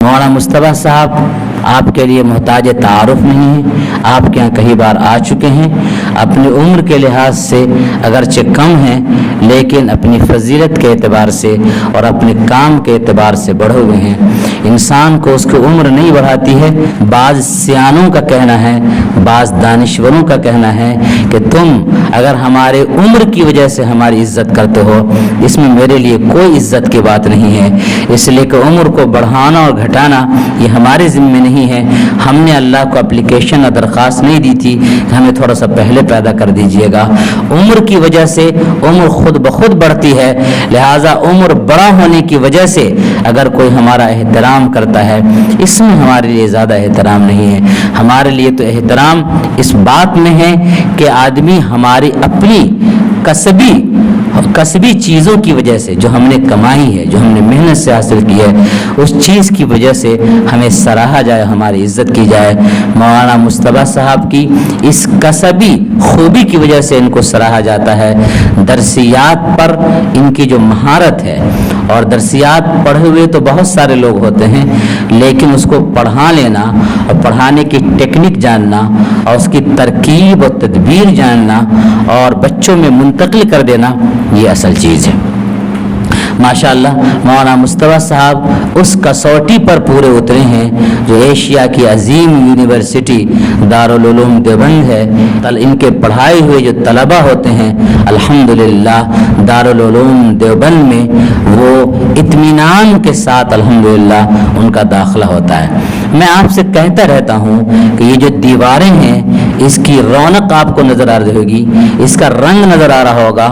مولانا مصطفیٰ صاحب آپ کے لیے محتاج تعارف نہیں ہیں، آپ کے یہاں کئی بار آ چکے ہیں، اپنی عمر کے لحاظ سے اگرچہ کم ہیں لیکن اپنی فضیلت کے اعتبار سے اور اپنے کام کے اعتبار سے بڑھے ہوئے ہیں۔ انسان کو اس کی عمر نہیں بڑھاتی ہے۔ بعض سیانوں کا کہنا ہے، بعض دانشوروں کا کہنا ہے کہ تم اگر ہمارے عمر کی وجہ سے ہماری عزت کرتے ہو، اس میں میرے لیے کوئی عزت کی بات نہیں ہے، اس لیے کہ عمر کو بڑھانا اور گھٹانا یہ ہمارے ذمہ نہیں ہے۔ ہم نے اللہ کو اپلیکیشن اور درخواست نہیں دی تھی کہ ہمیں تھوڑا سا پہلے پیدا کر دیجئے گا۔ عمر کی وجہ سے عمر خود بخود بڑھتی ہے، لہٰذا عمر بڑا ہونے کی وجہ سے اگر کوئی ہمارا احترام کرتا ہے، اس میں ہمارے لیے زیادہ احترام نہیں ہے۔ ہمارے لیے تو احترام اس بات میں ہے کہ آدمی ہماری اپنی کسبی چیزوں کی وجہ سے جو ہم نے کمائی ہے، جو ہم نے محنت سے حاصل کی ہے، اس چیز کی وجہ سے ہمیں سراہا جائے، ہماری عزت کی جائے۔ مولانا مصطفیٰ صاحب کی اس کسبی خوبی کی وجہ سے ان کو سراہا جاتا ہے۔ درسیات پر ان کی جو مہارت ہے، اور درسیات پڑھے ہوئے تو بہت سارے لوگ ہوتے ہیں، لیکن اس کو پڑھا لینا اور پڑھانے کی ٹیکنک جاننا اور اس کی ترکیب اور تدبیر جاننا اور بچوں میں منتقل کر دینا، یہ اصل چیز ہے۔ ماشاءاللہ مولانا مصطفیٰ صاحب اس کسوٹی پر پورے اترے ہیں جو ایشیا کی عظیم یونیورسٹی دارالعلوم دیوبند ہے۔ ان کے پڑھائے ہوئے جو طلبہ ہوتے ہیں الحمدللہ دارالعلوم دیوبند میں وہ اطمینان کے ساتھ الحمدللہ ان کا داخلہ ہوتا ہے۔ میں آپ سے کہتا رہتا ہوں کہ یہ جو دیواریں ہیں اس کی رونق آپ کو نظر آ رہی ہوگی، اس کا رنگ نظر آ رہا ہوگا،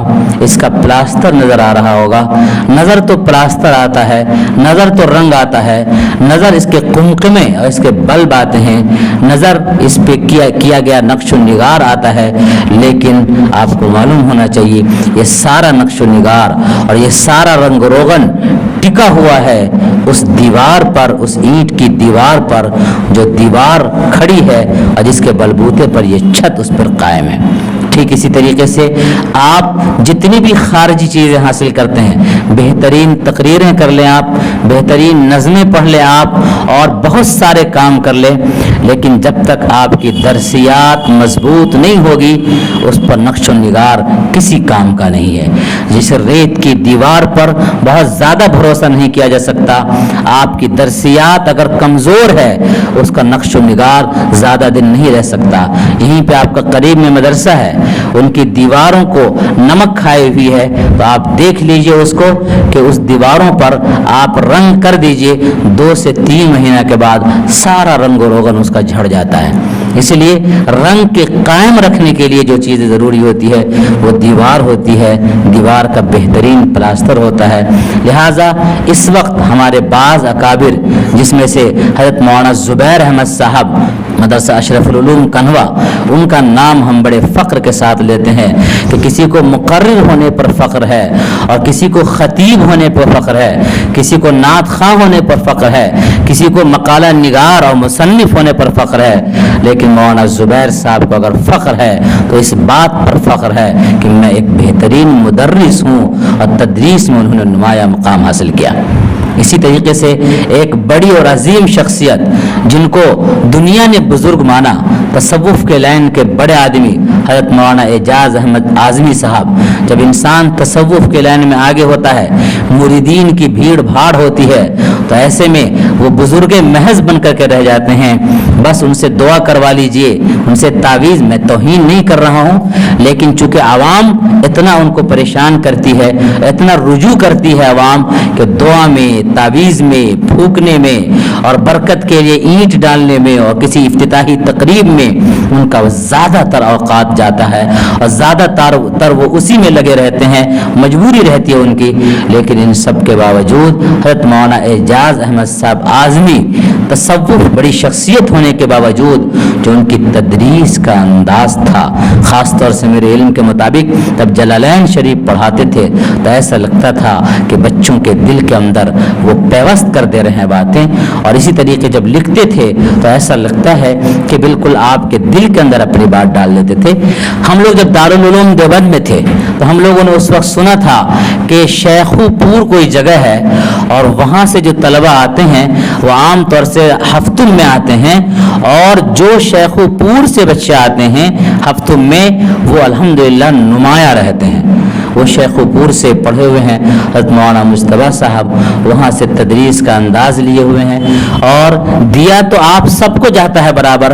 اس کا پلاسٹر نظر آ رہا ہوگا۔ نظر تو پلاسٹر آتا ہے، نظر تو رنگ آتا ہے، نظر اس کے قمقمے اور اس کے بلب آتے ہیں، نظر اس پہ کیا گیا نقش و نگار آتا ہے، لیکن آپ کو معلوم ہونا چاہیے یہ سارا نقش و نگار اور یہ سارا رنگ روغن ٹکا ہوا ہے اس دیوار پر، اس اینٹ کی دیوار پر جو دیوار کھڑی ہے اور جس کے بلبوتے پر یہ چھت اس پر قائم ہے۔ ٹھیک اسی طریقے سے آپ جتنی بھی خارجی چیزیں حاصل کرتے ہیں، بہترین تقریریں کر لیں، آپ بہترین نظمیں پڑھ لیں، آپ اور بہت سارے کام کر لیں، لیکن جب تک آپ کی درسیات مضبوط نہیں ہوگی اس پر نقش و نگار کسی کام کا نہیں ہے۔ جیسے ریت کی دیوار پر بہت زیادہ بھروسہ نہیں کیا جا سکتا، آپ کی درسیات اگر کمزور ہے اس کا نقش و نگار زیادہ دن نہیں رہ سکتا۔ یہیں پہ آپ کا قریب میں مدرسہ ہے، ان کی دیواروں کو نمک کھائے ہوئی ہے، تو آپ دیکھ لیجئے اس کو کہ اس دیواروں پر آپ رنگ کر دیجئے، 2 سے 3 مہینہ کے بعد سارا رنگ و روغن اس کا جھڑ جاتا ہے۔ اس لیے رنگ کے قائم رکھنے کے لیے جو چیز ضروری ہوتی ہے وہ دیوار ہوتی ہے، دیوار کا بہترین پلاسٹر ہوتا ہے۔ لہٰذا اس وقت ہمارے بعض اکابر جس میں سے حضرت مولانا زبیر احمد صاحب مدرسہ اشرف العلوم کنوا، ان کا نام ہم بڑے فخر کے ساتھ لیتے ہیں کہ کسی کو مقرر ہونے پر فخر ہے اور کسی کو خطیب ہونے پر فخر ہے، کسی کو نعت خواں ہونے پر فخر ہے، کسی کو مقالہ نگار اور مصنف ہونے پر فخر ہے، لیکن مولانا زبیر صاحب کو اگر فخر ہے تو اس بات پر فخر ہے کہ میں ایک بہترین مدرس ہوں اور تدریس میں انہوں نے نمایاں مقام حاصل کیا۔ اسی طریقے سے ایک بڑی اور عظیم شخصیت جن کو دنیا نے بزرگ مانا، تصوف کے لائن کے بڑے آدمی حضرت مولانا اعجاز احمد اعظمی صاحب، جب انسان تصوف کے لائن میں آگے ہوتا ہے، مریدین کی بھیڑ بھاڑ ہوتی ہے، تو ایسے میں وہ بزرگ محض بن کر کے رہ جاتے ہیں۔ بس ان سے دعا کروا لیجئے، ان سے تعویذ، میں توہین نہیں کر رہا ہوں، لیکن چونکہ عوام اتنا ان کو پریشان کرتی ہے، اتنا رجوع کرتی ہے عوام کہ دعا میں، تعویذ میں، پھونکنے میں اور برکت کے لیے اینٹ ڈالنے میں اور کسی افتتاحی تقریب میں ان کا زیادہ تر اوقات جاتا ہے اور زیادہ تر وہ اسی میں لگے رہتے ہیں، مجبوری رہتی ہے ان کی۔ لیکن ان سب کے باوجود حضرت مولانا اعجاز احمد صاحب اعظمی تصوف بڑی شخصیت ہونے کے باوجود جو ان کی تدریس کا انداز تھا، خاص طور سے میرے علم کے مطابق جب جلالین شریف پڑھاتے تھے تو ایسا لگتا تھا کہ بچوں کے دل کے اندر وہ پیوست کر دے رہے ہیں باتیں، اور اسی طریقے جب لکھتے تھے تو ایسا لگتا ہے کہ بالکل آپ کے دل کے اندر اپنی بات ڈال لیتے تھے. ہم لوگ جب دارالعلوم دیوبند میں تھے تو ہم لوگوں نے اس وقت سنا تھا کہ شیخو پور کوئی جگہ ہے اور وہاں سے جو طلبہ آتے ہیں وہ عام طور سے ہفتوں میں آتے ہیں, اور جو شیخو پور سے بچے آتے ہیں ہفتوں میں وہ الحمدللہ نمایاں رہتے ہیں. وہ شیخو پور سے پڑھے ہوئے ہیں, حضرت مولانا مصطفیٰ صاحب وہاں سے تدریس کا انداز لیے ہوئے ہیں, اور دیا تو آپ سب کو جاتا ہے برابر.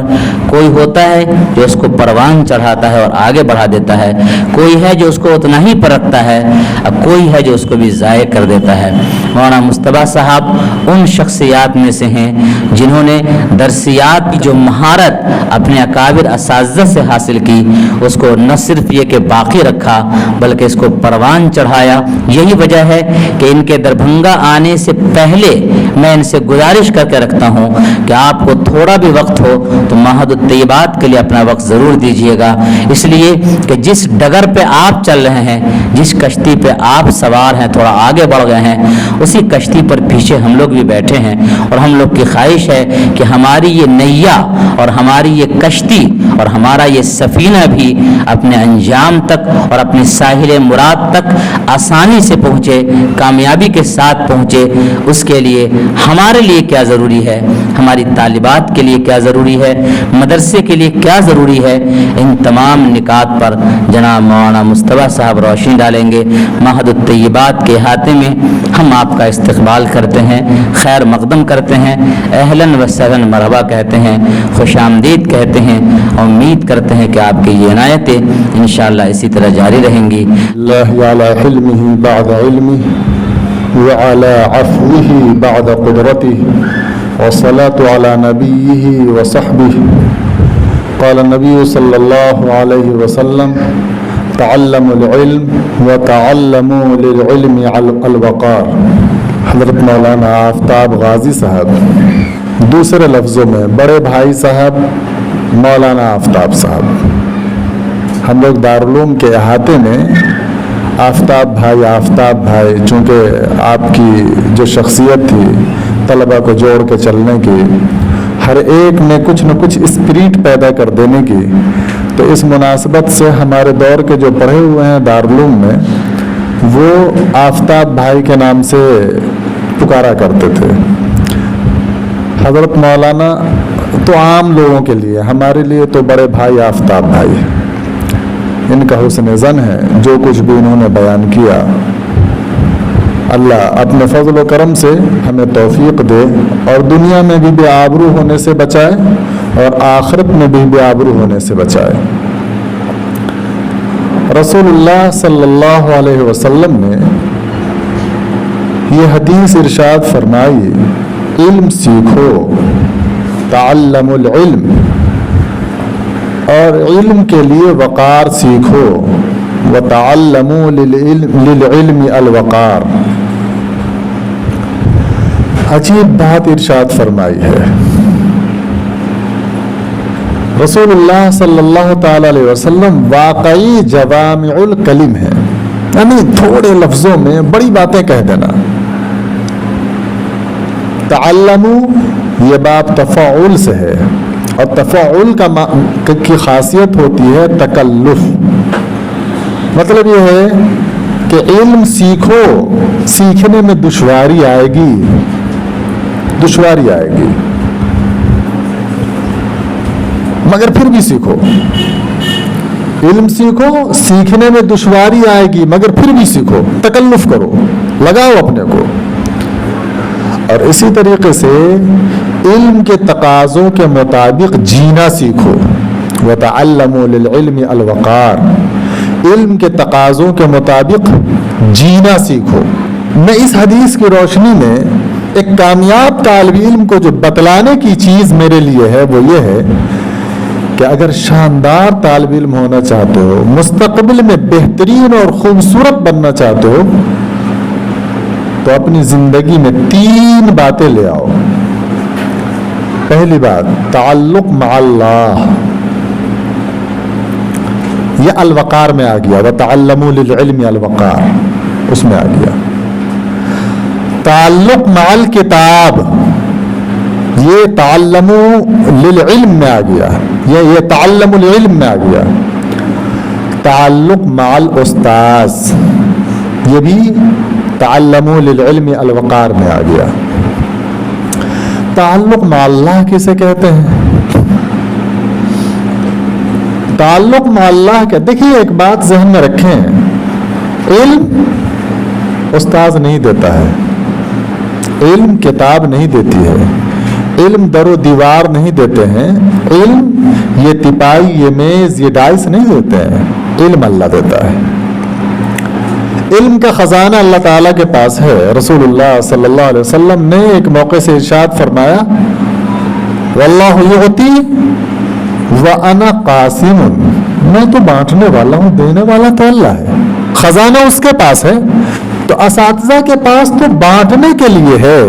کوئی ہوتا ہے جو اس کو پروان چڑھاتا ہے اور آگے بڑھا دیتا ہے, کوئی ہے جو اس کو اتنا ہی پر رکھتا ہے, اب کوئی ہے جو اس کو بھی ضائع کر دیتا ہے. مولانا مصطفیٰ صاحب ان شخصیات میں سے ہیں جنہوں نے درسیات کی جو مہارت اپنے اکابر اساتذہ سے حاصل کی اس کو نہ صرف یہ کہ باقی رکھا بلکہ اس کو پروان چڑھایا. یہی وجہ ہے کہ ان کے دربھنگا آنے سے پہلے میں ان سے گزارش کر کے رکھتا ہوں کہ آپ کو تھوڑا بھی وقت ہو تو معہد الطیبات کے لیے اپنا وقت ضرور دیجیے گا, اس لیے کہ جس ڈگر پہ آپ چل رہے ہیں, جس کشتی پہ آپ سوار ہیں, تھوڑا آگے بڑھ گئے ہیں, اسی کشتی پر پیچھے ہم لوگ بھی بیٹھے ہیں, اور ہم لوگ کی خواہش ہے کہ ہماری یہ نیا اور ہماری یہ کشتی اور ہمارا یہ سفینہ بھی اپنے انجام تک اور اپنے ساحل مراد تک آسانی سے پہنچے, کامیابی کے ساتھ پہنچے. اس کے لیے ہمارے لیے کیا ضروری ہے, ہماری طالبات کے لیے کیا ضروری ہے, مدرسے کے لیے کیا ضروری ہے, ان تمام نکات پر جناب مولانا مصطفیٰ صاحب روشنی ڈالیں گے. معہد الطیبات کے احاطے میں ہم آپ کا استقبال کرتے ہیں, خیر مقدم کرتے ہیں, اہلاً و سہلاً مرحبا کہتے ہیں, خوش آمدید کہتے ہیں, اور امید کرتے ہیں کہ آپ کی یہ عنایتیں انشاءاللہ اسی طرح جاری رہیں گی. اللہ علی علمہ بعد علمہ وعلى عفوه بعد قدرته والصلاة على نبيه وصحبه. قال النبي صلى الله عليه وسلم تعلموا العلم وتعلموا للعلم الوقار. حضرت مولانا آفتاب غازی صاحب, دوسرے لفظوں میں بڑے بھائی صاحب مولانا آفتاب صاحب, ہم لوگ دارالعلوم کے احاطے میں آفتاب بھائی چونکہ آپ کی جو شخصیت تھی طلبہ کو جوڑ کے چلنے کی, ہر ایک میں کچھ نہ کچھ اسپرٹ پیدا کر دینے کی, تو اس مناسبت سے ہمارے دور کے جو پڑھے ہوئے ہیں دارالعلوم میں وہ آفتاب بھائی کے نام سے پکارا کرتے تھے. حضرت مولانا تو عام لوگوں کے لیے, ہمارے لیے تو بڑے بھائی آفتاب بھائی, ان کا حسن ظن ہے. جو کچھ بھی انہوں نے بیان کیا اللہ اپنے فضل و کرم سے ہمیں توفیق دے, اور دنیا میں بھی بے آبرو ہونے سے بچائے اور آخرت میں بھی بے آبرو ہونے سے بچائے. رسول اللہ صلی اللہ علیہ وسلم نے یہ حدیث ارشاد فرمائی, علم سیکھو, تعلموا العلم, اور علم کے لیے وقار سیکھو, وتعلموا للعلم الوقار. عجیب بات ارشاد فرمائی ہے. رسول اللہ صلی اللہ تعالی علیہ وسلم واقعی جوامع الکلم ہے, یعنی تھوڑے لفظوں میں بڑی باتیں کہہ دینا. تعلموا یہ باب تفاعل سے ہے, اور تفاعل کی خاصیت ہوتی ہے تکلف. مطلب یہ ہے کہ علم سیکھو, سیکھنے میں دشواری آئے گی, مگر پھر بھی سیکھو. علم سیکھو, سیکھنے میں دشواری آئے گی مگر پھر بھی سیکھو, تکلف کرو, لگاؤ اپنے کو. اور اسی طریقے سے علم کے تقاضوں کے مطابق جینا سیکھو. وتعلموا للعلم الوقار, علم کے تقاضوں کے مطابق جینا سیکھو. میں اس حدیث کی روشنی میں ایک کامیاب طالب علم کو جو بتلانے کی چیز میرے لیے ہے وہ یہ ہے کہ اگر شاندار طالب علم ہونا چاہتے ہو, مستقبل میں بہترین اور خوبصورت بننا چاہتے ہو, تو اپنی زندگی میں 3 باتیں لے آؤ. پہلی بات تعلق مع اللہ, یہ الوقار میں آ گیا, وتعلموا للعلم الوقار اس میں آ گیا. تعلق مع الکتاب یہ تعلم للعلم میں آ گیا، یہ تعلم العلم میں آ گیا. تعلق مع الاستاذ یہ بھی تعلم للعلم الوقار میں آ گیا. تعلق مع اللہ کسے کہتے ہیں؟ تعلق مع اللہ کا دیکھیے ایک بات ذہن میں رکھیں، علم استاذ نہیں دیتا ہے، علم کتاب نہیں دیتی ہے، علم در و دیوار نہیں دیتے ہیں، علم یہ تپائی یہ میز یہ ڈائس نہیں دیتے ہیں، علم اللہ دیتا ہے. علم کا خزانہ اللہ تعالیٰ کے پاس ہے. رسول اللہ صلی اللہ علیہ وسلم نے ایک موقع سے ارشاد فرمایا واللہ یعطی وَأَنَا قَاسِمٌ، میں تو بانٹنے والا ہوں، دینے والا تو اللہ ہے. خزانہ اس کے پاس ہے. تو اساتذہ کے پاس تو بانٹنے کے لیے ہے،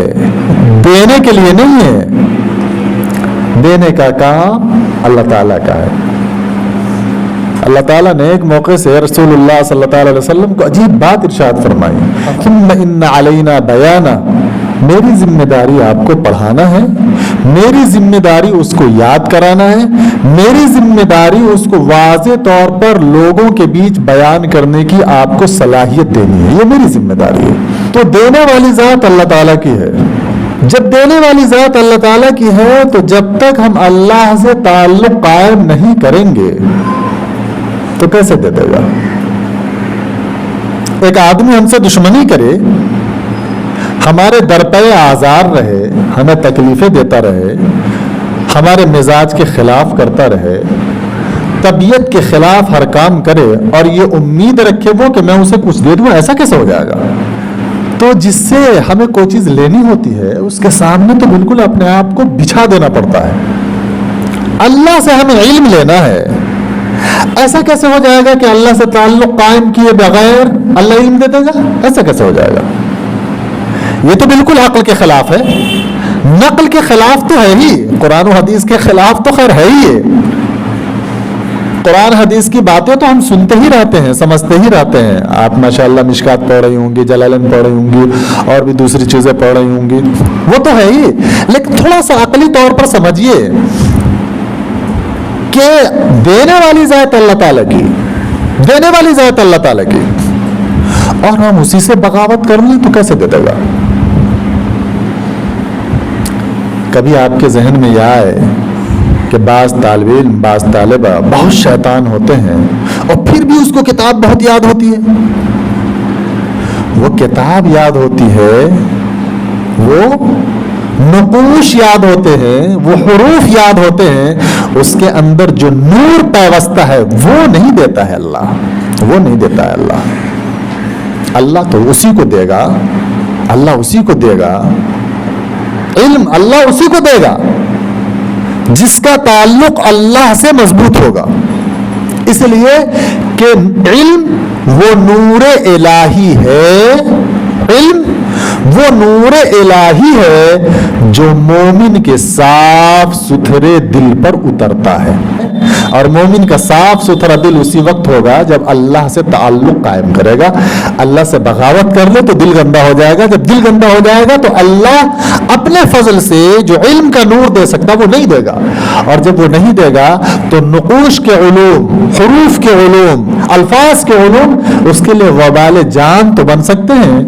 دینے کے لیے نہیں ہے. دینے کا کام اللہ تعالیٰ کا ہے. اللہ تعالیٰ نے ایک موقع سے رسول اللہ صلی اللہ علیہ وسلم کو عجیب بات ارشاد فرمائی، ثم ان علینا بیانا، میری ذمہ داری آپ کو پڑھانا ہے، میری ذمہ داری اس کو یاد کرانا ہے، میری ذمہ داری اس کو واضح طور پر لوگوں کے بیچ بیان کرنے کی آپ کو صلاحیت دینی ہے، یہ میری ذمہ داری ہے. تو دینے والی ذات اللہ تعالیٰ کی ہے. جب دینے والی ذات اللہ تعالیٰ کی ہے تو جب تک ہم اللہ سے تعلق قائم نہیں کریں گے تو کیسے دے دے گا؟ ایک آدمی ہم سے دشمنی کرے، ہمارے در پہ آزار رہے، ہمیں تکلیفیں دیتا رہے، ہمارے مزاج کے خلاف کرتا رہے، طبیعت کے خلاف ہر کام کرے اور یہ امید رکھے وہ کہ میں اسے کچھ دے دوں، ایسا کیسے ہو جائے گا؟ تو جس سے ہمیں کوئی چیز لینی ہوتی ہے اس کے سامنے تو بالکل اپنے آپ کو بچھا دینا پڑتا ہے. اللہ سے ہمیں علم لینا ہے. ایسا کیسے ہو جائے گا کہ اللہ سے تعلق قائم کیے بغیر اللہ علم دے دے گا؟ ایسا کیسے ہو جائے گا؟ یہ تو بالکل عقل کے خلاف ہے، نقل کے خلاف تو ہے ہی، قرآن و حدیث کے خلاف تو خیر ہے ہی ہے. قرآن حدیث کی باتیں تو ہم سنتے ہی رہتے ہیں، سمجھتے ہی رہتے ہیں. آپ ماشاءاللہ مشکات پڑھ رہی ہوں گی، جلالین پڑھ رہی ہوں گی اور بھی دوسری چیزیں پڑھ رہی ہوں گی، وہ تو ہے ہی، لیکن تھوڑا سا عقلی طور پر سمجھیے کہ دینے والی ذات اللہ تعالیٰ کی، دینے والی ذات اللہ تعالیٰ کی، اور ہم اسی سے بغاوت کر لیں تو کیسے دے دے گا؟ کبھی آپ کے ذہن میں یہ آئے کہ بعض طالب علم بعض طالبہ بہت شیطان ہوتے ہیں اور پھر بھی اس کو کتاب بہت یاد ہوتی ہے؟ وہ کتاب یاد ہوتی ہے، وہ نقوش یاد ہوتے ہیں، وہ حروف یاد ہوتے ہیں، اس کے اندر جو نور پیوستہ ہے وہ نہیں دیتا ہے اللہ، وہ نہیں دیتا ہے اللہ. اللہ تو اسی کو دے گا، اللہ اسی کو دے گا، علم اللہ اسی کو دے گا جس کا تعلق اللہ سے مضبوط ہوگا. اس لیے کہ علم وہ نور الہی ہے، علم وہ نور الہی ہے جو مومن کے صاف ستھرے دل پر اترتا ہے. اور مومن کا صاف ستھرا دل اسی وقت ہوگا جب اللہ سے تعلق قائم کرے گا. اللہ سے بغاوت کر لے تو دل گندا ہو جائے گا. جب دل گندا ہو جائے گا تو اللہ اپنے فضل سے جو علم کا نور دے سکتا وہ نہیں دے گا. اور جب وہ نہیں دے گا تو نقوش کے علوم، حروف کے علوم، الفاظ کے علوم اس کے لیے وبال جان تو بن سکتے ہیں،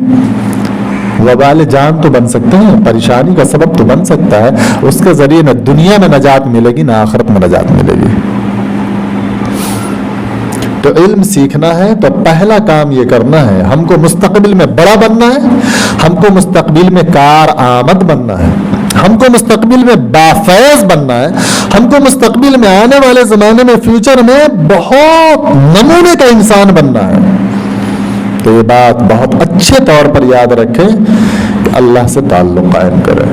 وبال جان تو بن سکتے ہیں، پریشانی کا سبب تو بن سکتا ہے. اس کے ذریعے نہ دنیا میں نجات ملے گی نہ آخرت میں نجات ملے گی. تو علم سیکھنا ہے تو پہلا کام یہ کرنا ہے، ہم کو مستقبل میں بڑا بننا ہے، ہم کو مستقبل میں کارآمد بننا ہے، ہم کو مستقبل میں بافیض بننا ہے، ہم کو مستقبل میں آنے والے زمانے میں فیوچر میں بہت نمونے کا انسان بننا ہے. تو یہ بات بہت اچھے طور پر یاد رکھیں کہ اللہ سے تعلق قائم کریں.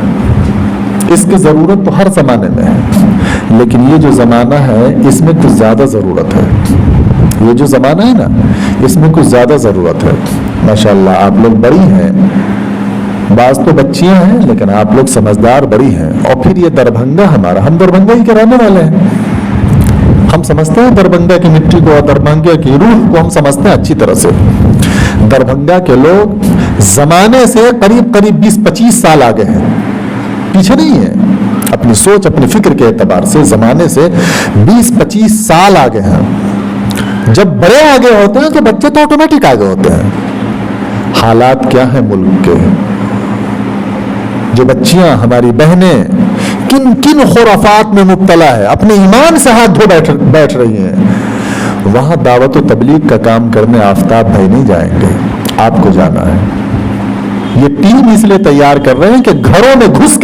اس کی ضرورت تو ہر زمانے میں ہے، لیکن یہ جو زمانہ ہے اس میں کچھ زیادہ ضرورت ہے. یہ جو زمانہ ہے نا اس میں کچھ زیادہ ضرورت ہے. ماشاءاللہ آپ لوگ بڑی ہیں، بعض تو بچیاں ہیں لیکن آپ لوگ سمجھدار بڑی ہیں. اور پھر یہ دربھنگا ہمارا، ہم دربھنگا ہی کے رہنے والے ہیں، ہم سمجھتے ہیں دربھنگا کی مٹی کو اور دربھنگا کی روح کو ہم سمجھتے ہیں اچھی طرح سے. دربھنگا کے لوگ زمانے سے قریب 20-25 سال آگے ہیں، پیچھے نہیں ہیں. اپنی سوچ اپنی فکر کے اعتبار سے زمانے سے 20-25 سال آگے ہیں. جب بڑے آگے ہوتے ہیں تو بچے تو آٹومیٹک آگے ہوتے ہیں. حالات کیا ہیں ملک کے؟ جو بچیاں ہماری بہنیں کن کن خرافات میں مبتلا ہے, اپنے ایمان سے ہاتھ دھو بیٹھ رہی ہیں. وہاں دعوت و تبلیغ کا کام کرنے آفتاب بھائی نہیں جائیں گے, آپ کو جانا ہے. یہ ٹیم اس لیے تیار کر رہے ہیں کہ گھروں میں گھس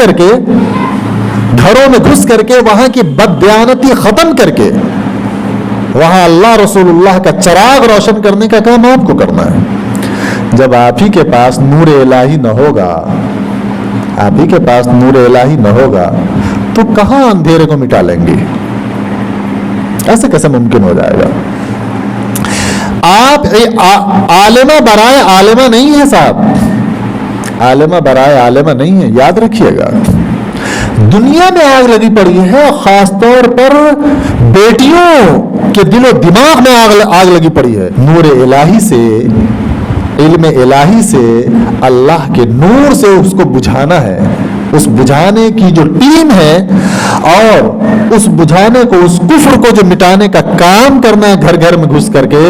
کر کے وہاں کی بددیانتی ختم کر کے وہاں اللہ رسول اللہ کا چراغ روشن کرنے کا کام آپ کو کرنا ہے. جب آپ ہی کے پاس نور الہی نہ ہوگا, آپ ہی کے پاس نور الہی نہ ہوگا تو کہاں اندھیرے کو مٹا لیں گے؟ ایسے کیسے ممکن ہو جائے گا؟ آپ عالمہ برائے عالمہ نہیں ہے صاحب, عالمہ برائے عالمہ نہیں ہے, یاد رکھیے گا. دنیا میں آگ لگی پڑی ہے, خاص طور پر بیٹیوں کے دل و دماغ میں آگ لگی پڑی ہے. نور الہی سے, علم الہی سے, اللہ کے نور سے اس کو بجھانا ہے. اس بجھانے کی جو ٹیم ہے اور اس بجھانے کو, اس کفر کو جو مٹانے کا کام کرنا ہے گھر گھر میں گھس کر کے,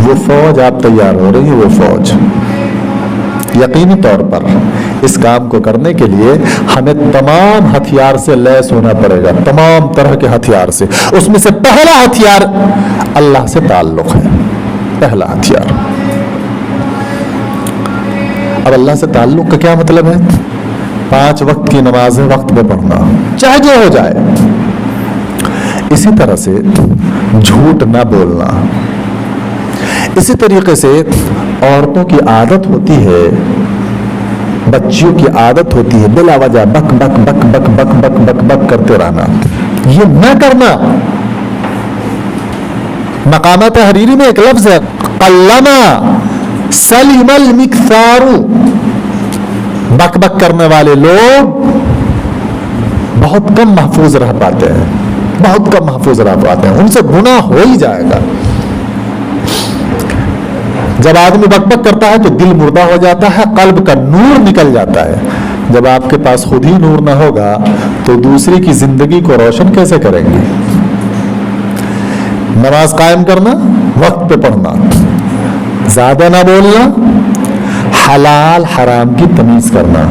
وہ فوج آپ تیار ہو رہی ہے. وہ فوج یقینی طور پر اس کام کو کرنے کے لیے ہمیں تمام ہتھیار سے لیس ہونا پڑے گا, تمام طرح کے ہتھیار سے. اس میں سے پہلا ہتھیار اللہ سے تعلق ہے, پہلا ہتھیار. اب اللہ سے تعلق کا کیا مطلب ہے؟ 5 وقت کی نمازیں وقت پہ پڑھنا, چاہے جو ہو جائے. اسی طرح سے جھوٹ نہ بولنا. اسی طریقے سے عورتوں کی عادت ہوتی ہے, بچیوں کی عادت ہوتی ہے بلا وجہ بک بک بک بک بک بک بک بک کرتے رہنا. یہ نہ کرنا. مقامہ تحریری میں ایک لفظ ہے, قلما سلم المکثار. بک بک کرنے والے لوگ بہت کم محفوظ رہ پاتے ہیں, بہت کم محفوظ رہ پاتے ہیں. ان سے گناہ ہو ہی جائے گا. جب آدمی بک بک کرتا ہے تو دل مردہ ہو جاتا ہے, قلب کا نور نکل جاتا ہے. جب آپ کے پاس خود ہی نور نہ ہوگا تو دوسری کی زندگی کو روشن کیسے کریں گے؟ نماز قائم کرنا, وقت پہ پڑھنا, زیادہ نہ بولنا, حلال حرام کی تمیز کرنا.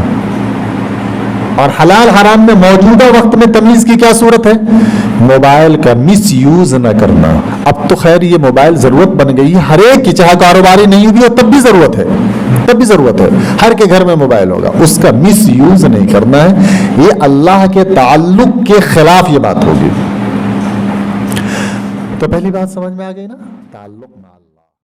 اور حلال حرام میں موجودہ وقت میں تمیز کی کیا صورت ہے؟ موبائل کا مس یوز نہ کرنا. اب تو خیر یہ موبائل ضرورت بن گئی ہے ہر ایک کی, چاہے کاروباری نہیں ہوگی اور تب بھی ضرورت ہے, تب بھی ضرورت ہے. ہر کے گھر میں موبائل ہوگا, اس کا مس یوز نہیں کرنا ہے. یہ اللہ کے تعلق کے خلاف یہ بات ہوگی. تو پہلی بات سمجھ میں آ گئی نا, تعلق